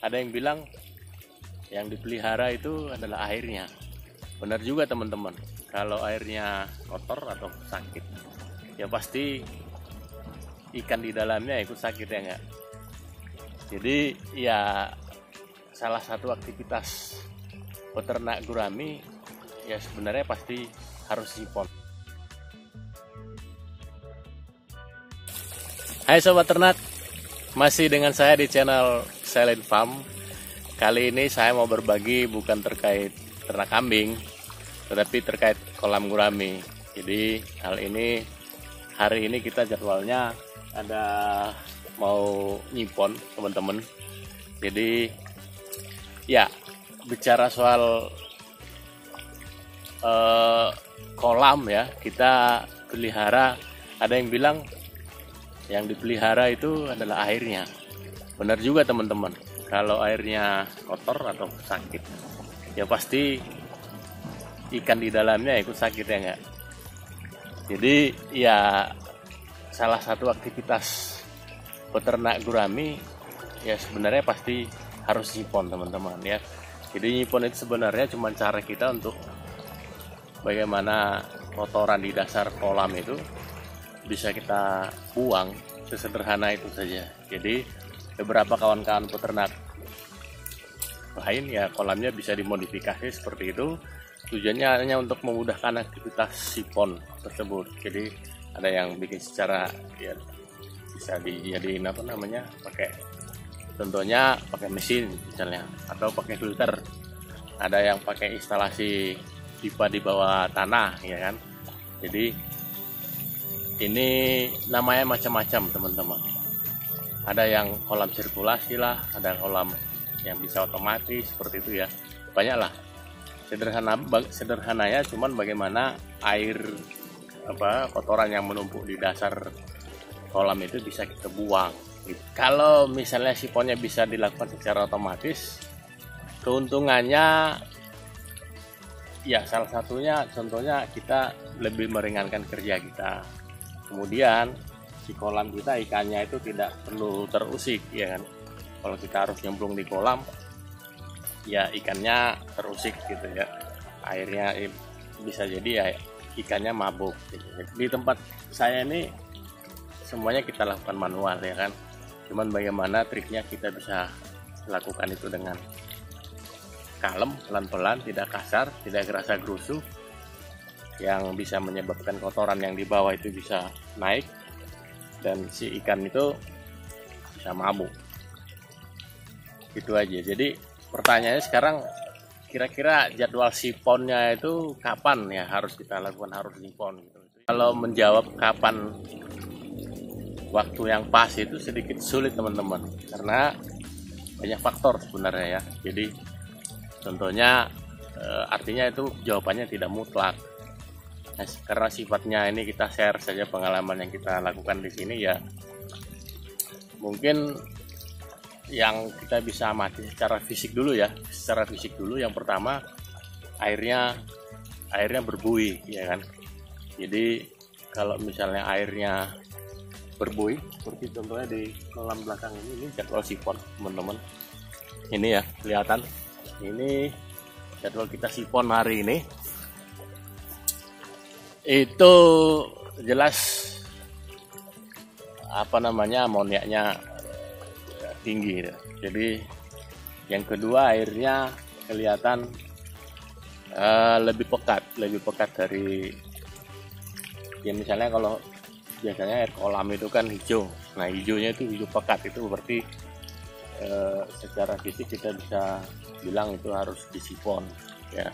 Ada yang bilang yang dipelihara itu adalah airnya. Benar juga teman-teman. Kalau airnya kotor atau sakit, ya pasti ikan di dalamnya ikut sakit, ya enggak? Jadi ya salah satu aktivitas peternak gurami ya sebenarnya pasti harus sipon. Hai sobat ternak, masih dengan saya di channel Silent Farm. Kali ini saya mau berbagi bukan terkait ternak kambing, tetapi terkait kolam gurami. Jadi hari ini kita jadwalnya ada mau nyipon teman-teman. Jadi ya bicara soal kolam ya, kita pelihara. Ada yang bilang yang dipelihara itu adalah airnya. Benar juga teman-teman. Kalau airnya kotor atau sakit, ya pasti ikan di dalamnya ikut sakit, ya enggak? Jadi ya salah satu aktivitas peternak gurami ya sebenarnya pasti harus nyipon teman-teman ya. Jadi nyipon itu sebenarnya cuma cara kita untuk bagaimana kotoran di dasar kolam itu bisa kita buang, sesederhana itu saja. Jadi beberapa kawan-kawan peternak lain ya kolamnya bisa dimodifikasi seperti itu. Tujuannya hanya untuk memudahkan aktivitas sipon tersebut. Jadi ada yang bikin secara ya bisa dijadiin pakai, contohnya pakai mesin misalnya, atau pakai filter. Ada yang pakai instalasi pipa di bawah tanah, ya kan. Jadi ini namanya macam-macam teman-teman. Ada yang kolam sirkulasi lah, ada kolam yang bisa otomatis seperti itu ya. Banyak lah. Sederhananya cuman bagaimana air kotoran yang menumpuk di dasar kolam itu bisa kita buang gitu. Kalau misalnya siponnya bisa dilakukan secara otomatis, keuntungannya ya salah satunya contohnya kita lebih meringankan kerja kita. Kemudian di kolam kita ikannya itu tidak perlu terusik, ya kan. Kalau kita harus nyemplung di kolam ya ikannya terusik gitu ya, airnya bisa jadi ya ikannya mabuk gitu. Di tempat saya ini semuanya kita lakukan manual, ya kan. Cuman bagaimana triknya kita bisa lakukan itu dengan kalem, pelan-pelan, tidak kasar, tidak kerasa gerusuh, yang bisa menyebabkan kotoran yang di bawah itu bisa naik dan si ikan itu bisa mabuk. Itu aja. Jadi pertanyaannya sekarang, kira-kira jadwal siponnya itu kapan ya harus kita lakukan, harus sipon gitu. Kalau menjawab kapan waktu yang pas itu sedikit sulit teman-teman, karena banyak faktor sebenarnya ya. Jadi contohnya artinya itu jawabannya tidak mutlak. Nah, karena sifatnya ini kita share saja pengalaman yang kita lakukan di sini ya. Mungkin yang kita bisa amati secara fisik dulu ya. Secara fisik dulu, yang pertama airnya berbuih, ya kan. Jadi kalau misalnya airnya berbuih seperti contohnya di kolam belakang ini jadwal sipon teman-teman. Ini ya kelihatan. Ini jadwal kita sipon hari ini. Itu jelas amoniaknya tinggi. Jadi yang kedua airnya kelihatan lebih pekat dari ya, misalnya kalau biasanya air kolam itu kan hijau. Nah hijaunya itu hijau pekat, itu berarti secara fisik kita bisa bilang itu harus disipon ya.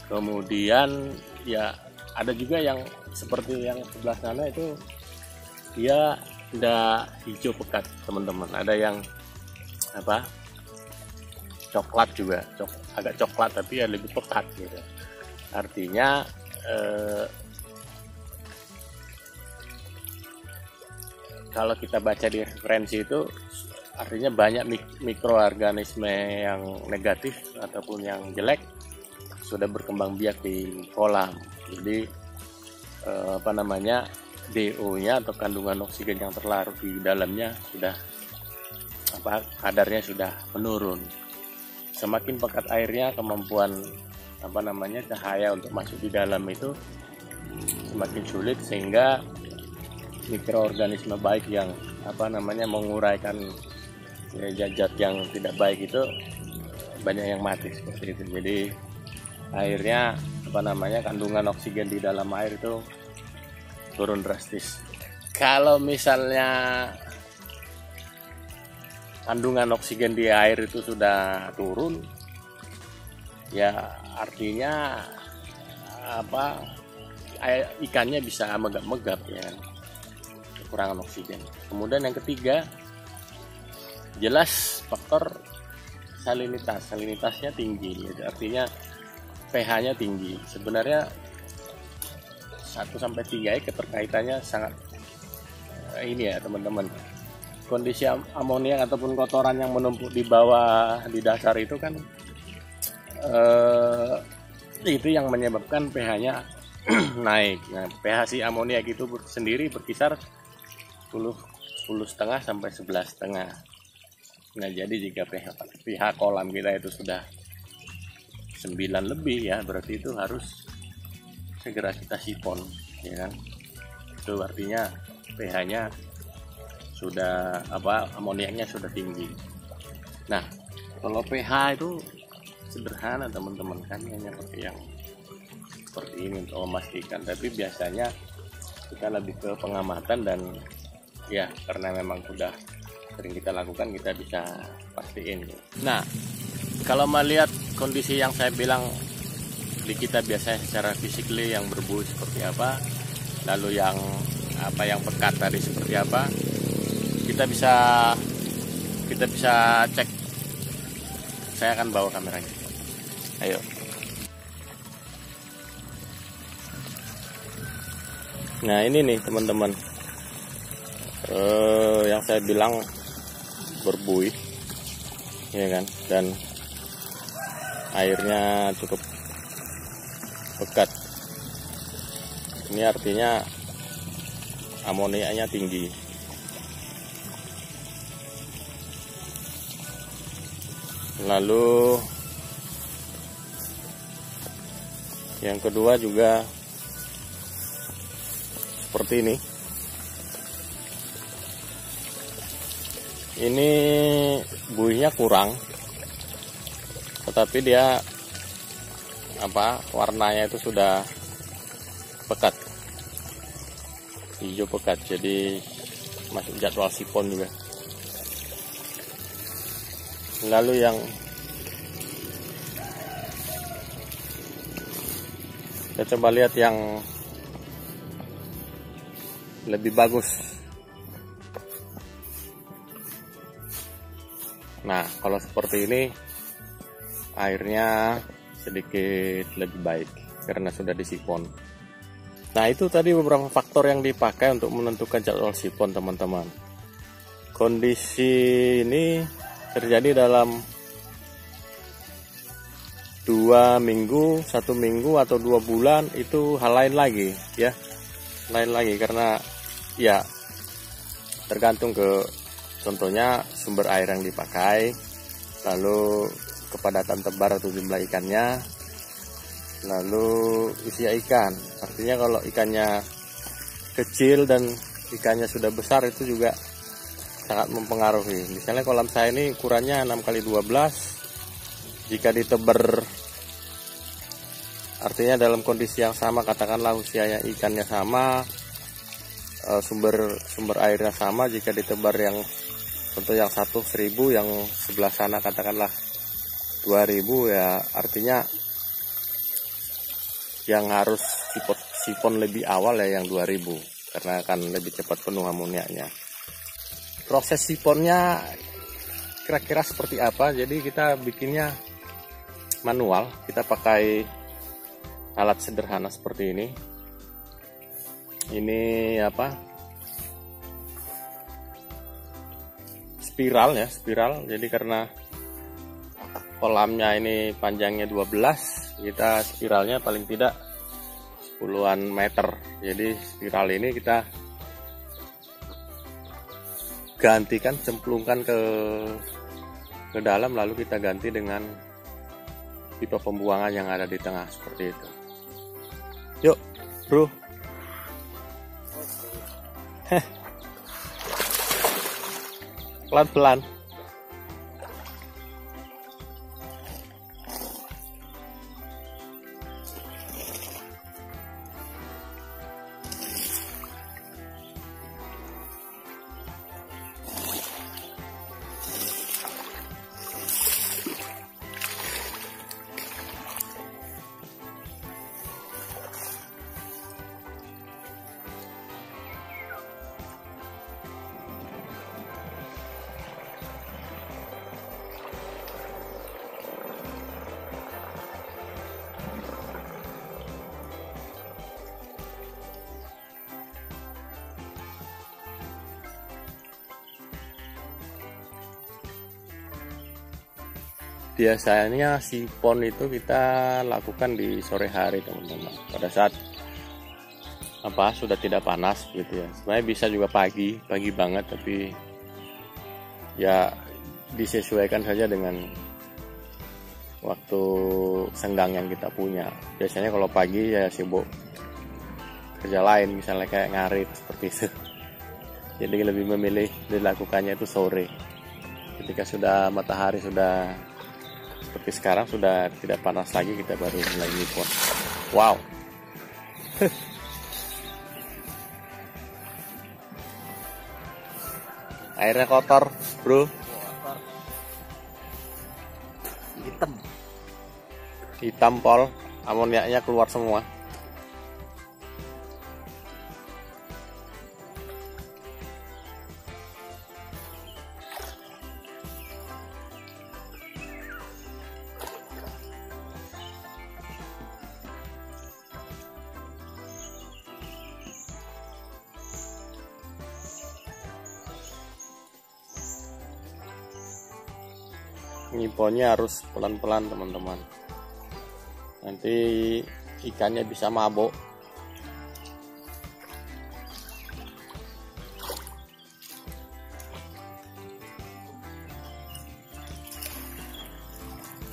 Kemudian ya ada juga yang seperti yang sebelah sana itu dia tidak hijau pekat teman-teman. Ada yang coklat juga, agak coklat tapi ya lebih pekat gitu. Artinya kalau kita baca di referensi itu artinya banyak mikroorganisme yang negatif ataupun yang jelek sudah berkembang biak di kolam. Jadi DO-nya atau kandungan oksigen yang terlarut di dalamnya sudah kadarnya sudah menurun. Semakin pekat airnya, kemampuan cahaya untuk masuk di dalam itu semakin sulit, sehingga mikroorganisme baik yang menguraikan zat yang tidak baik itu banyak yang mati seperti itu. Jadi airnya kandungan oksigen di dalam air itu turun drastis. Kalau misalnya kandungan oksigen di air itu sudah turun, ya artinya ikannya bisa megap-megap, ya, kekurangan oksigen. Kemudian yang ketiga, jelas faktor salinitasnya tinggi, ya, artinya pH-nya tinggi. Sebenarnya 1-3 keterkaitannya sangat ini ya teman-teman. Kondisi amoniak ataupun kotoran yang menumpuk di bawah, di dasar itu kan itu yang menyebabkan pH-nya naik. Nah, pH si amoniak itu sendiri berkisar 10,5 sampai 11,5. Nah, jadi jika pH kolam kita itu sudah 9 lebih, ya berarti itu harus segera kita sipon, ya kan. Itu artinya pH-nya sudah amoniaknya sudah tinggi. Nah, kalau pH itu sederhana teman-teman, kan hanya pakai yang seperti ini untuk memastikan, tapi biasanya kita lebih ke pengamatan, dan ya karena memang sudah sering kita lakukan, kita bisa pastiin. Nah, kalau melihat kondisi yang saya bilang di kita biasanya secara fisikly yang berbuih seperti apa, lalu yang pekat tadi seperti apa, kita bisa cek. Saya akan bawa kameranya. Ayo. Nah, ini nih teman-teman, yang saya bilang berbuih, ya kan, dan airnya cukup pekat. Ini artinya amoniaknya tinggi. Lalu yang kedua juga seperti ini. Ini buihnya kurang, tetapi dia warnanya itu sudah pekat, hijau pekat, jadi masuk jadwal sipon juga. Lalu yang kita coba lihat yang lebih bagus. Nah, kalau seperti ini airnya sedikit lebih baik karena sudah disipon. Nah, itu tadi beberapa faktor yang dipakai untuk menentukan jadwal sipon, teman-teman. Kondisi ini terjadi dalam 2 minggu, 1 minggu, atau 2 bulan, itu hal lain lagi, ya. Lain lagi karena ya tergantung ke contohnya sumber air yang dipakai, lalu kepadatan tebar atau jumlah ikannya, lalu usia ikan. Artinya kalau ikannya kecil dan ikannya sudah besar, itu juga sangat mempengaruhi. Misalnya kolam saya ini ukurannya 6x12. Jika ditebar, artinya dalam kondisi yang sama, katakanlah usianya ikannya sama, sumber airnya sama, jika ditebar yang contoh yang satu 1.000, yang sebelah sana katakanlah 2.000, ya artinya yang harus sipon lebih awal ya yang 2.000, karena akan lebih cepat penuh amoniaknya. Proses siponnya kira-kira seperti apa? Jadi kita bikinnya manual, kita pakai alat sederhana seperti ini. Ini spiral ya, spiral. Jadi karena kolamnya ini panjangnya 12, kita spiralnya paling tidak 10-an meter. Jadi spiral ini kita gantikan, cemplungkan ke dalam, lalu kita ganti dengan pipa pembuangan yang ada di tengah seperti itu. Yuk bro. Pelan-pelan. Biasanya sipon itu kita lakukan di sore hari teman-teman, pada saat sudah tidak panas gitu ya. Sebenarnya bisa juga pagi banget, tapi ya disesuaikan saja dengan waktu senggang yang kita punya. Biasanya kalau pagi ya sibuk kerja lain, misalnya kayak ngarit seperti itu. Jadi lebih memilih dilakukannya itu sore, ketika sudah matahari sudah seperti sekarang, sudah tidak panas lagi, kita baru mulai nyipon. Wow. Airnya kotor bro. Hitam pol, amoniaknya keluar semua. Nyiponnya harus pelan-pelan teman-teman, nanti ikannya bisa mabok.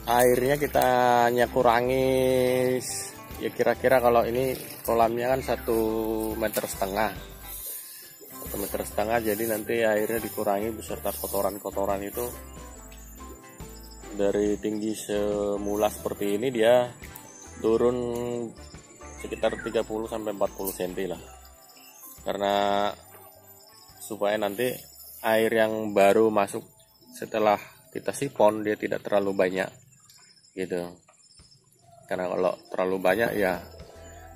Airnya kita hanya kurangi, ya kira-kira kalau ini kolamnya kan 1,5 meter, 1,5 meter, jadi nanti airnya dikurangi beserta kotoran-kotoran itu. Dari tinggi semula seperti ini dia turun sekitar 30-40 cm lah, karena supaya nanti air yang baru masuk setelah kita sipon dia tidak terlalu banyak gitu. Karena kalau terlalu banyak ya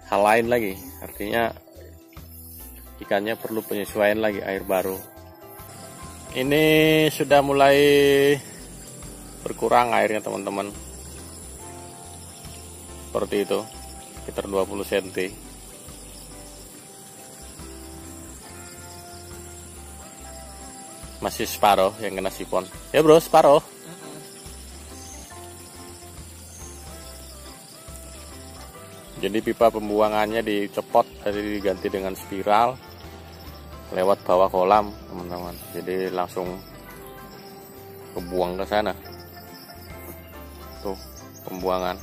hal lain lagi, artinya ikannya perlu penyesuaian lagi air baru. Ini sudah mulai berkurang airnya teman-teman, seperti itu, sekitar 20 cm. Masih separuh yang kena sipon ya bro, separuh. Jadi pipa pembuangannya dicopot, tadi diganti dengan spiral lewat bawah kolam teman-teman, jadi langsung kebuang ke sana. Tuh pembuangan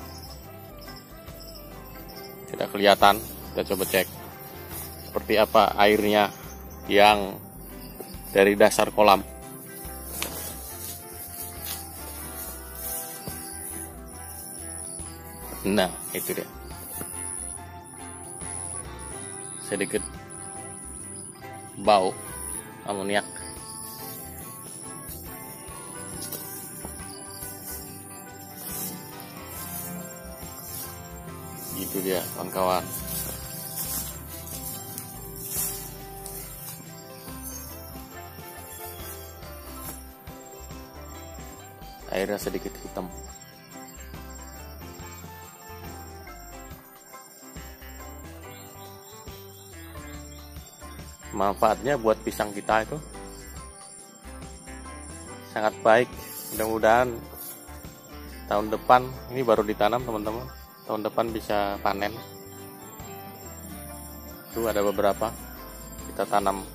tidak kelihatan, kita coba cek seperti apa airnya yang dari dasar kolam. Nah itu dia, sedikit bau amoniak. Itu dia kawan-kawan. Airnya sedikit hitam. Manfaatnya buat pisang kita itu sangat baik. Mudah-mudahan tahun depan, ini baru ditanam teman-teman, tahun depan bisa panen. Itu ada beberapa kita tanam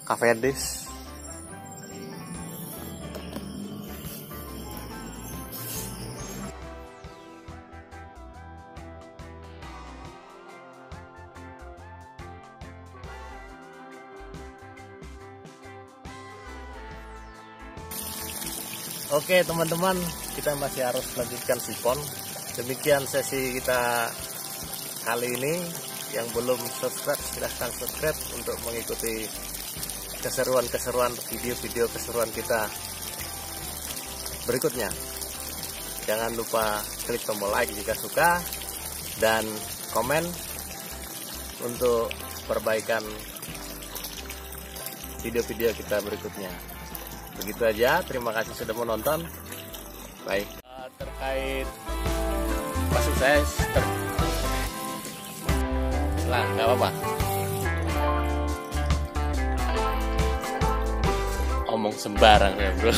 cavendish, Oke teman-teman, kita masih harus lanjutkan sipon. Demikian sesi kita kali ini. Yang belum subscribe silahkan subscribe untuk mengikuti keseruan-keseruan video-video keseruan kita berikutnya. Jangan lupa klik tombol like jika suka dan komen untuk perbaikan video-video kita berikutnya. Begitu aja, terima kasih sudah menonton. Baik, terkait maksud saya lah, nggak apa-apa. Omong sembarang ya bro.